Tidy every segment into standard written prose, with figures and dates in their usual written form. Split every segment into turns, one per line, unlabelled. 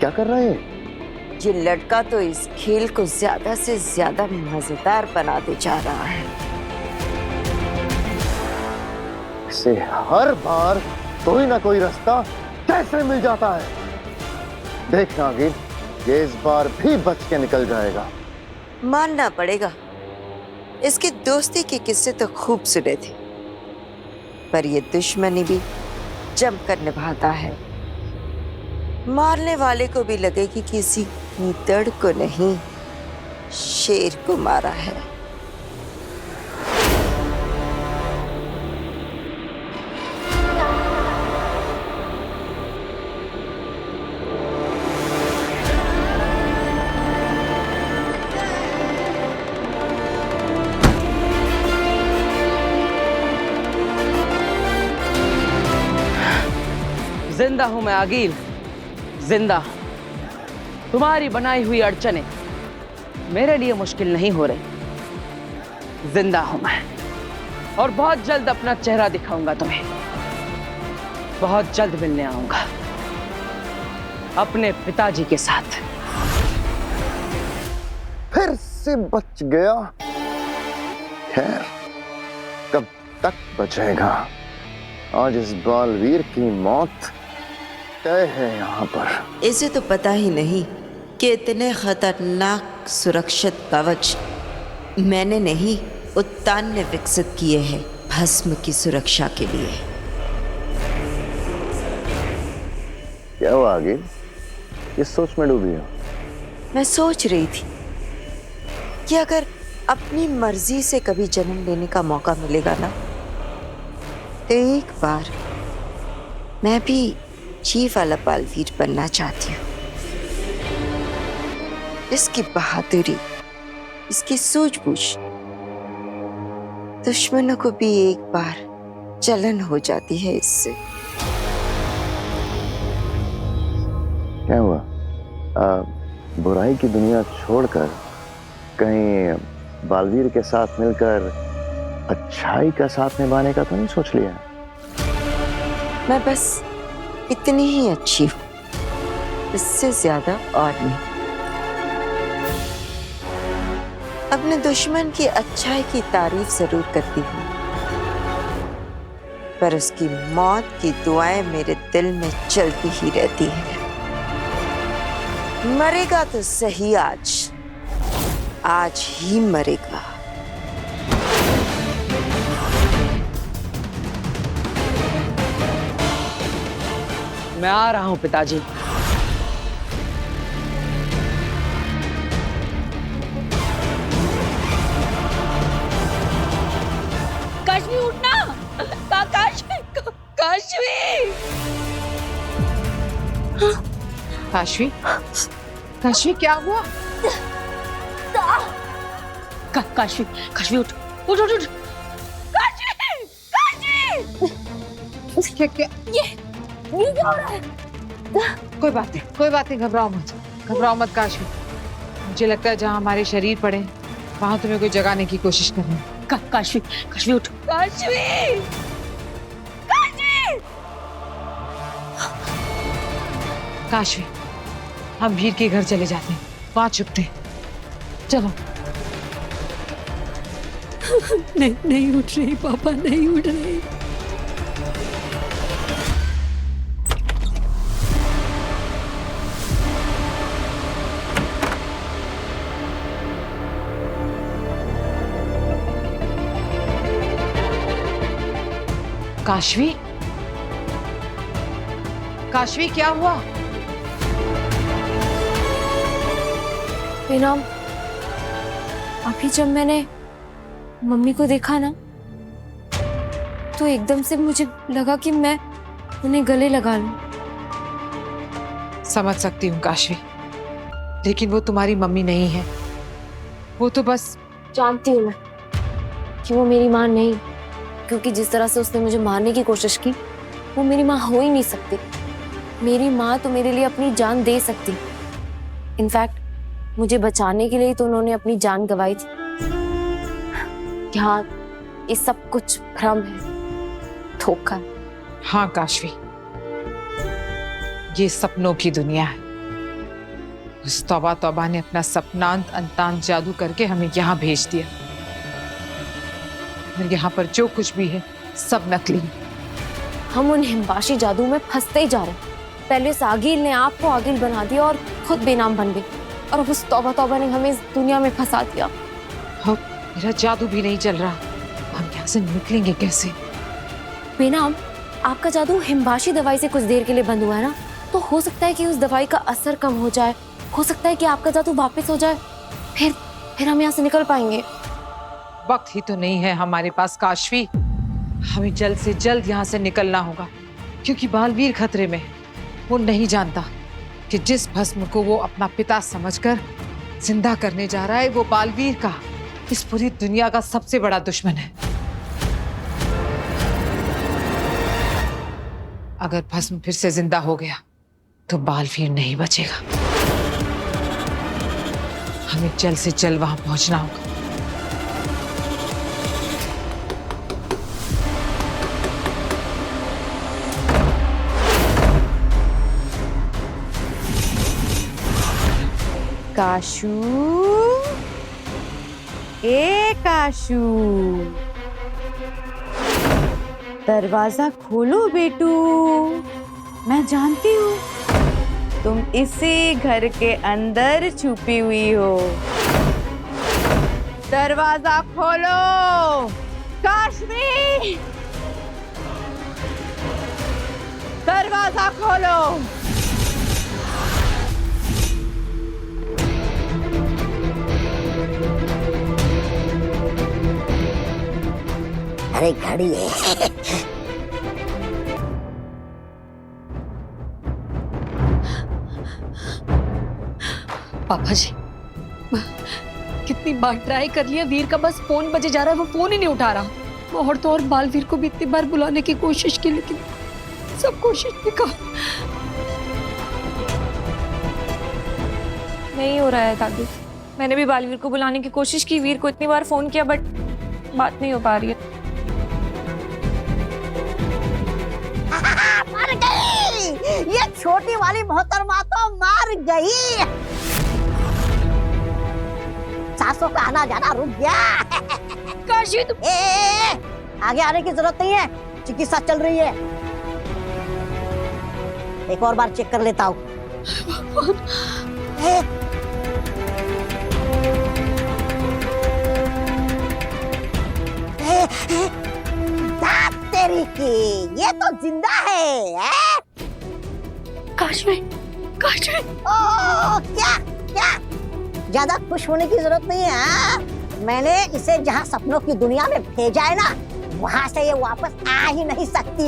क्या कर रहे हैं?
ये लड़का तो इस खेल को ज्यादा से ज्यादा मजेदार बनाते जा रहा है।
इसे हर बार कोई ना कोई रास्ता कैसे मिल जाता है। देखना गिल, ये इस बार भी बच के निकल जाएगा।
मानना पड़ेगा, इसकी दोस्ती के किस्से तो खूब सुने थे, पर ये दुश्मनी भी जमकर निभाता है। मारने वाले को भी लगे कि किसी गीदड़ को नहीं, शेर को मारा है।
जिंदा हूं मैं आगिल, जिंदा। तुम्हारी बनाई हुई अड़चने मेरे लिए मुश्किल नहीं हो रही। जिंदा हूं मैं और बहुत जल्द अपना चेहरा दिखाऊंगा तुम्हें। बहुत जल्द मिलने आऊंगा अपने पिताजी के साथ।
फिर से बच गया। खैर, कब तक बचेगा? आज इस बालवीर की मौत तय है यहाँ पर।
इसे तो पता ही नहीं कि इतने खतरनाक सुरक्षित कवच मैंने नहीं, उत्तान ने विकसित किए हैं भस्म की सुरक्षा के लिए।
क्या हुआ आगे? इस सोच में डूबी हो?
मैं सोच रही थी कि अगर अपनी मर्जी से कभी जन्म लेने का मौका मिलेगा ना, तो एक बार मैं भी जी वाला बालवीर बनना चाहती हूँ। इसकी बहादुरी, इसकी सूझबूझ, दुश्मनों को भी एक बार जलन हो जाती है इससे।
क्या हुआ? बुराई की दुनिया छोड़कर कहीं बालवीर के साथ मिलकर अच्छाई का साथ निभाने का तो नहीं सोच लिया?
मैं बस इतनी ही अच्छी हूँ, इससे ज्यादा और नहीं। अपने दुश्मन की अच्छाई की तारीफ जरूर करती हूँ, पर उसकी मौत की दुआएं मेरे दिल में चलती ही रहती हैं। मरेगा तो सही, आज ही मरेगा।
मैं आ रहा हूं पिताजी।
काशवी उठना, काशवी, काशवी,
काशवी, काशवी क्या हुआ?
काशवी, काशवी उठ, उठ, उठ, उठ, काशवी, काशवी।
क्या क्या?
ये क्या हो रहा है?
कोई बात नहीं, घबराओ मत काशवी। मुझे लगता है जहाँ हमारे शरीर पड़े वहां तुम्हें कोई जगाने की कोशिश कर रहे हैं।
काशवी, काशवी उठ, काशवी, काशवी।
काशवी, हम वीर के घर चले जाते हैं, वहां छुपते हैं। चलो।
नहीं उठ रही पापा, नहीं उठ रही।
काशवी, काशवी क्या हुआ?
इनाम, अभी जब मैंने मम्मी को देखा ना, तो एकदम से मुझे लगा कि मैं उन्हें गले लगा लूं।
समझ सकती हूँ काशवी, लेकिन वो तुम्हारी मम्मी नहीं है। वो तो बस
जानती हूँ मैं कि वो मेरी माँ नहीं, क्योंकि जिस तरह से उसने मुझे मारने की कोशिश की, वो मेरी माँ हो ही नहीं सकती। मेरी माँ तो मेरे लिए अपनी जान दे सकती। इनफैक्ट मुझे बचाने के लिए तो उन्होंने अपनी जान गंवाई थी। हाँ, ये सब कुछ भ्रम है, धोखा है।
हाँ काशवी, ये सपनों की दुनिया है। उस तौबा तौबा ने अपना सपनांत अंतांत जादू करके हमें यहाँ भेज दिया। और यहाँ पर जो कुछ भी है सब नकली है।
हम उन हिमबाशी जादू में फंसते ही जा रहे हैं। पहले उस आगिल ने आपको आगिल बना दिया और खुद बेनाम बन गई, और अब उस तौबा तौबा ने हमें इस दुनिया में फंसा दिया।
अब मेरा जादू भी नहीं चल रहा, हम यहाँ से निकलेंगे कैसे?
बेनाम, आपका जादू हिमबाशी दवाई से कुछ देर के लिए बंद हुआ है ना, तो हो सकता है कि उस दवाई का असर कम हो जाए, हो सकता है कि आपका जादू वापस हो जाए, फिर हम यहाँ से निकल पाएंगे।
वक्त ही तो नहीं है हमारे पास काशवी, हमें जल्द से जल्द यहाँ से निकलना होगा, क्योंकि बालवीर खतरे में। वो नहीं जानता कि जिस भस्म को वो अपना पिता समझकर जिंदा करने जा रहा है, वो बालवीर का, इस पूरी दुनिया का सबसे बड़ा दुश्मन है। अगर भस्म फिर से जिंदा हो गया तो बालवीर नहीं बचेगा। हमें जल्द से जल्द वहां पहुंचना होगा।
काशू, ए काशू, दरवाजा खोलो बेटू। मैं जानती हूँ तुम इसी घर के अंदर छुपी हुई हो। दरवाजा खोलो काशवी, दरवाजा खोलो।
अरे घड़ी है।
पापा जी, कितनी बार ट्राई कर लिया, वीर का बस फोन बजे जा रहा है, वो फोन ही नहीं उठा रहा। और तो और बालवीर को भी इतनी बार बुलाने की कोशिश की, लेकिन सब कोशिश बेकार।
नहीं हो रहा है दादी, मैंने भी बालवीर को बुलाने की कोशिश की, वीर को इतनी बार फोन किया, बट बात नहीं हो पा रही है।
मर गई, ये छोटी वाली मोहतरमा तो मर गई। सासों का आना जाना रुक गया।
काशी तुम
आगे आने की जरूरत नहीं है, चिकित्सा चल रही है। एक और बार चेक कर लेता हूँ। तेरी की, ये तो जिंदा है।
काशी, काशी।
ओ क्या क्या, ज्यादा खुश होने की जरूरत नहीं है। हाँ? मैंने इसे जहाँ सपनों की दुनिया में भेजा है ना, वहां से ये वापस आ ही नहीं सकती।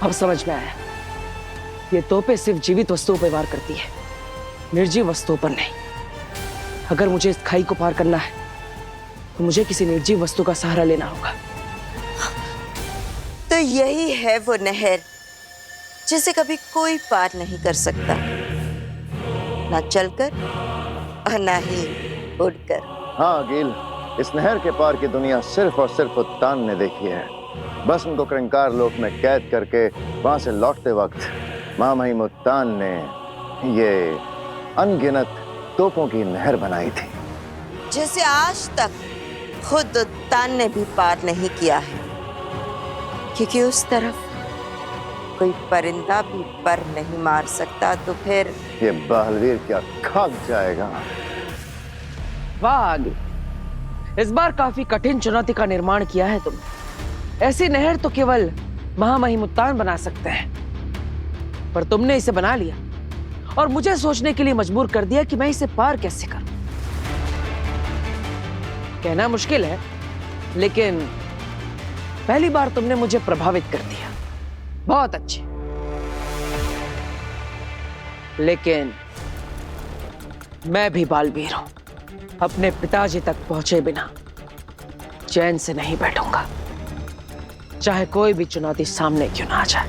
अब समझ में आया, ये तोपें सिर्फ जीवित वस्तुओं पर वार करती है, निर्जीव वस्तुओं पर नहीं। अगर मुझे इस खाई को पार करना है तो मुझे किसी निर्जीव वस्तु का सहारा लेना होगा।
तो यही है वो नहर जिसे कभी कोई पार नहीं कर सकता, ना चलकर और ना ही उड़कर।
हाँ गिल, इस नहर के पार की दुनिया सिर्फ और सिर्फ उत्तान ने देखी है। बस उनको क्रंकार लोक में कैद करके वहां से लौटते वक्त महामहिम उत्तान ने ये अनगिनत तोपों की नहर बनाई थी,
जिसे आज तक खुद उत्तान ने भी पार नहीं किया है, क्योंकि उस तरफ कोई परिंदा भी पर नहीं मार सकता। तो फिर
ये बलवीर क्या खाक जाएगा।
वाह आगे, इस बार काफी कठिन चुनौती का निर्माण किया है तुमने। ऐसी नहर तो केवल महामहिम उत्तान बना सकते हैं, पर तुमने इसे बना लिया और मुझे सोचने के लिए मजबूर कर दिया कि मैं इसे पार कैसे करूं। कहना मुश्किल है, लेकिन पहली बार तुमने मुझे प्रभावित कर दिया। बहुत अच्छे, लेकिन मैं भी बालवीर हूं। अपने पिताजी तक पहुंचे बिना चैन से नहीं बैठूंगा, चाहे कोई भी चुनौती सामने क्यों ना आ जाए।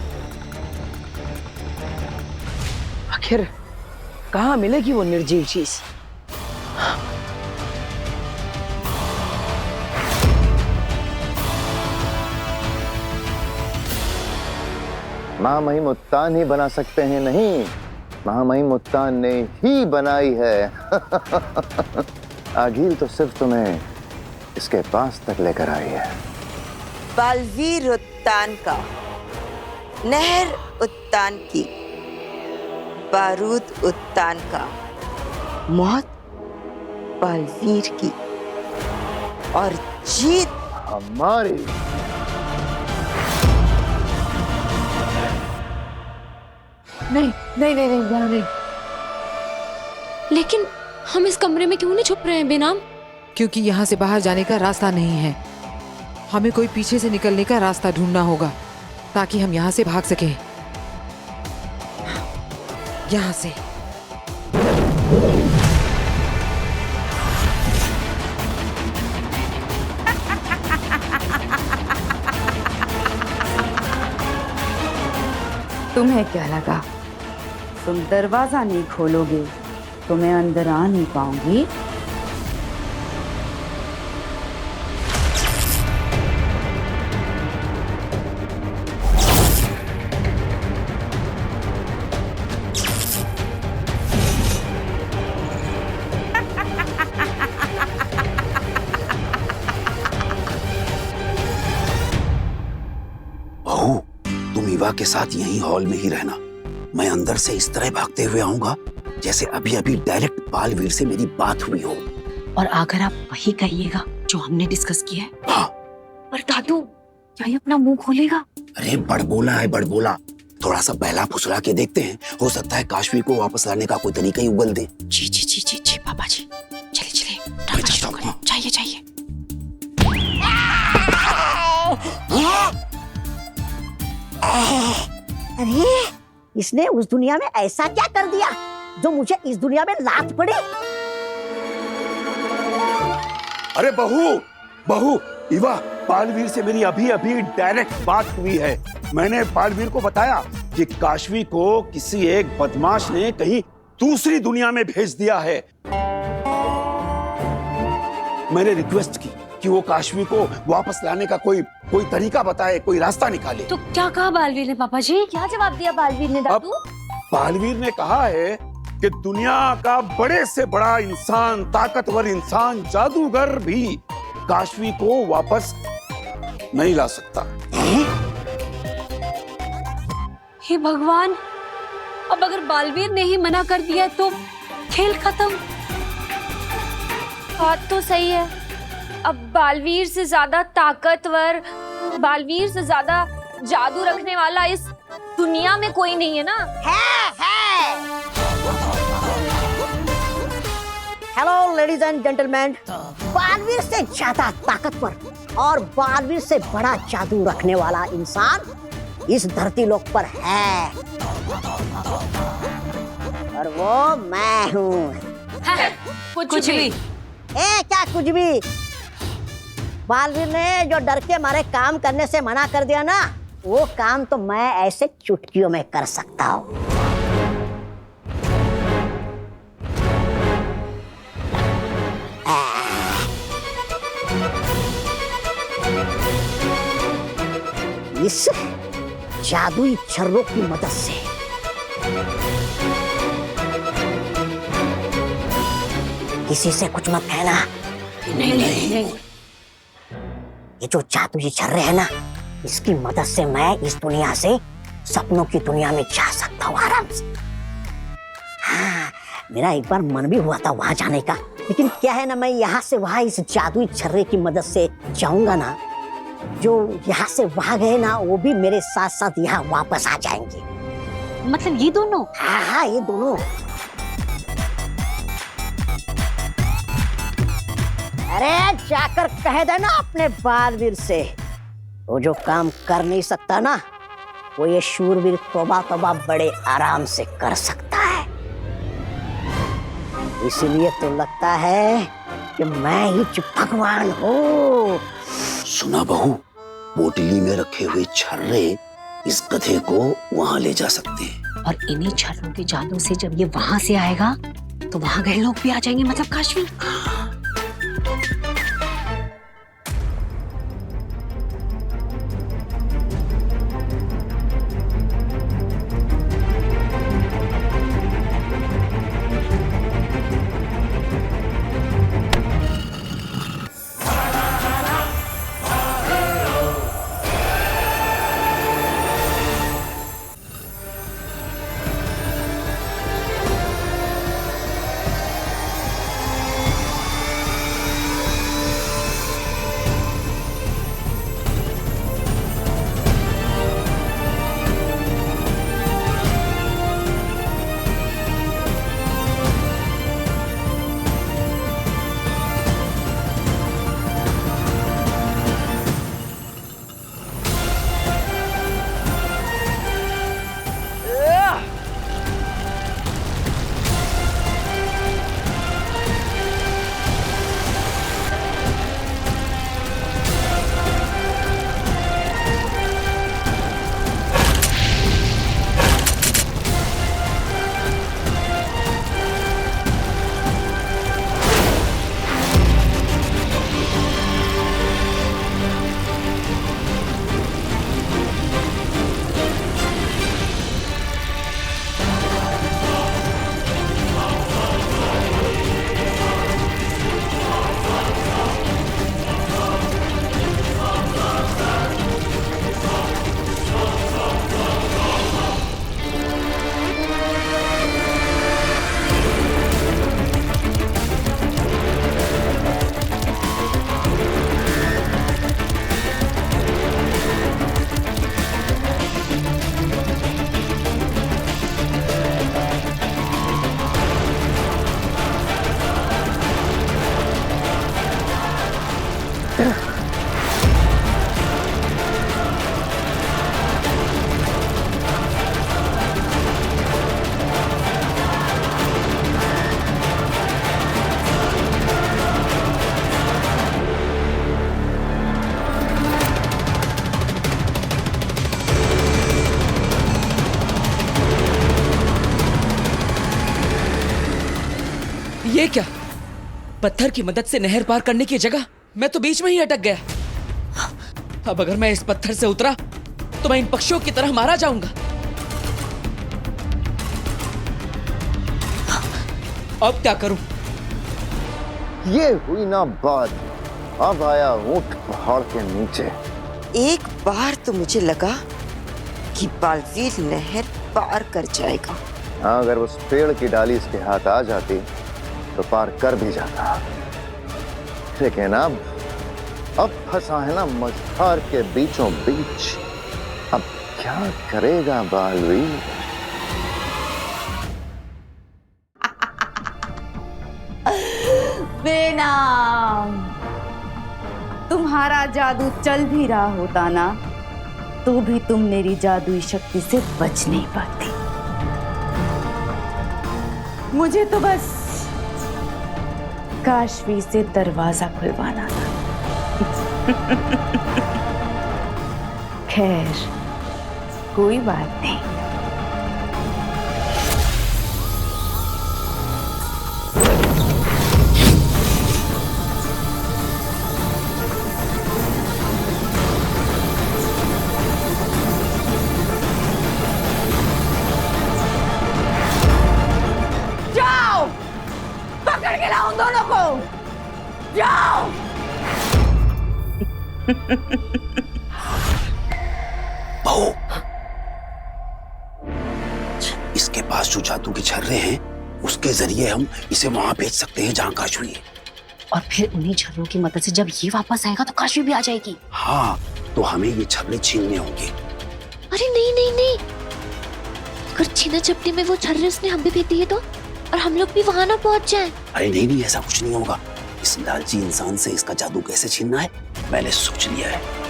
आखिर कहां मिलेगी वो निर्जीव चीज?
महामहिम उत्तान ही बना सकते हैं, नहीं, महामहिम उत्तान ने ही बनाई है। आगील तो सिर्फ तुम्हें इसके पास तक लेकर आई है।
बालवीर उत्तान का, नहर उत्तान की, बारूद उत्तान का, मौत बालवीर की और जीत
हमारी।
नहीं नहीं नहीं नहीं नहीं, नहीं।
लेकिन हम इस कमरे में क्यों नहीं छुप रहे हैं बेनाम?
क्योंकि यहाँ से बाहर जाने का रास्ता नहीं है। हमें कोई पीछे से निकलने का रास्ता ढूंढना होगा ताकि हम यहाँ से भाग सकें। यहाँ से।
तुम्हें क्या लगा तुम दरवाजा नहीं खोलोगे तो मैं अंदर आ नहीं पाऊंगी?
बहू, तुम ईवा के साथ यहीं हॉल में ही रहना। मैं अंदर से इस तरह भागते हुए आऊंगा जैसे अभी अभी डायरेक्ट बालवीर से मेरी बात हुई हो।
और अगर आप वही करिएगा जो हमने डिस्कस किया है।
हाँ।
पर दादू, क्या ये अपना मुंह खोलेगा?
अरे बड़बोला है, बड़बोला। थोड़ा सा बहला फुसला के देखते हैं, हो सकता है काशवी को वापस लाने का कोई तरीका ही उगल दे।
जी जी जी जी जी पापा जी, चले चले ड्रामा शुरू करें। चाहिए चाहिए।
अरे इसने उस दुनिया में ऐसा क्या कर दिया जो मुझे इस दुनिया में लात पड़े?
अरे बहू, बहू, ईवा, बालवीर से मेरी अभी अभी डायरेक्ट बात हुई है। मैंने बालवीर को बताया कि काशवी को किसी एक बदमाश ने कहीं दूसरी दुनिया में भेज दिया है। मैंने रिक्वेस्ट की कि वो काशवी को वापस लाने का कोई तरीका बताए, कोई रास्ता निकाले।
तो क्या कहा बालवीर ने पापा जी? क्या जवाब दिया बालवीर ने दादू?
बालवीर ने कहा है कि दुनिया का बड़े से बड़ा इंसान, ताकतवर इंसान, जादूगर भी काशवी को वापस नहीं ला सकता।
हे भगवान, अब अगर बालवीर ने ही मना कर दिया तो खेल खत्म।
बात तो सही है। अब बालवीर से ज्यादा ताकतवर, बालवीर से ज्यादा जादू रखने वाला इस दुनिया में कोई नहीं है ना।
है। Hello ladies and gentleman, Baalveer से ज्यादा ताकतवर और बालवीर से बड़ा जादू रखने वाला इंसान इस धरती लोक पर है, और वो मैं हूँ।
कुछ भी।
क्या कुछ भी? बालवीर ने जो डर के मारे काम करने से मना कर दिया ना, वो काम तो मैं ऐसे चुटकियों में कर सकता हूँ। इस जादुई छर्रों की मदद से किसी से कुछ मत कहना। नहीं। ये जो जादुई छर्रे है ना, इसकी मदद से मैं इस दुनिया से सपनों की दुनिया में जा सकता हूँ आराम से। हाँ, मेरा एक बार मन भी हुआ था वहां जाने का, लेकिन क्या है ना, मैं यहाँ से वहां इस जादुई छर्रे की मदद से जाऊंगा ना, जो यहाँ से वहां गए ना, वो भी मेरे साथ साथ यहाँ वापस आ जाएंगे।
मतलब ये दोनों?
हाँ, ये दोनों। अरे जाकर कह देना अपने बालवीर से, वो जो काम कर नहीं सकता ना, वो ये शूरवीर तौबा तौबा बड़े आराम से कर सकता है। इसीलिए तो लगता है कि मैं ही भगवान हूँ।
सुना बहू, पोटली में रखे हुए छर्रे इस गधे को वहां ले जा सकते हैं।
और इन्हीं छर्रों के जादू से जब ये वहां से आएगा तो वहां गए लोग भी आ जाएंगे, मतलब काशवी।
ये क्या? पत्थर की मदद से नहर पार करने की जगह मैं तो बीच में ही अटक गया। अब अगर मैं इस पत्थर से उतरा तो मैं इन पक्षियों की तरह मारा जाऊंगा। अब क्या करूं?
ये हुई ना बात, अब आया ऊंट पहाड़ के नीचे।
एक बार तो मुझे लगा कि बालवीर नहर पार कर जाएगा।
हाँ, अगर उस पेड़ की डाली इसके हाथ आ जाती तो पार कर भी जाता, लेकिन अब फंसा है ना मझधार के बीचों बीच। अब क्या करेगा बालवीर?
बेनाम, तुम्हारा जादू चल भी रहा होता ना, तो भी तुम मेरी जादुई शक्ति से बच नहीं पाती। मुझे तो बस काशवी से दरवाजा खुलवाना था। खैर, कोई बात नहीं।
जाओ, पकड़ के लाओ उन दोनों को, जाओ।
बहू, इसके पास जो जादू के छर्रे हैं उसके जरिए हम इसे वहां भेज सकते हैं जहां काशवी है।
और फिर उन्हीं छर्रों की मदद से जब ये वापस आएगा तो काशवी भी आ जाएगी।
हाँ, तो हमें ये छर्रे छीनने होंगे।
अरे नहीं नहीं नहीं, अगर छीना झपटी में वो छर्रे उसने हम भी भेज दिए तो, और हम लोग भी वहां ना पहुंच जाएं।
अरे नहीं नहीं, ऐसा कुछ नहीं होगा। इस लालची इंसान से इसका जादू कैसे छीनना है मैंने सोच लिया है।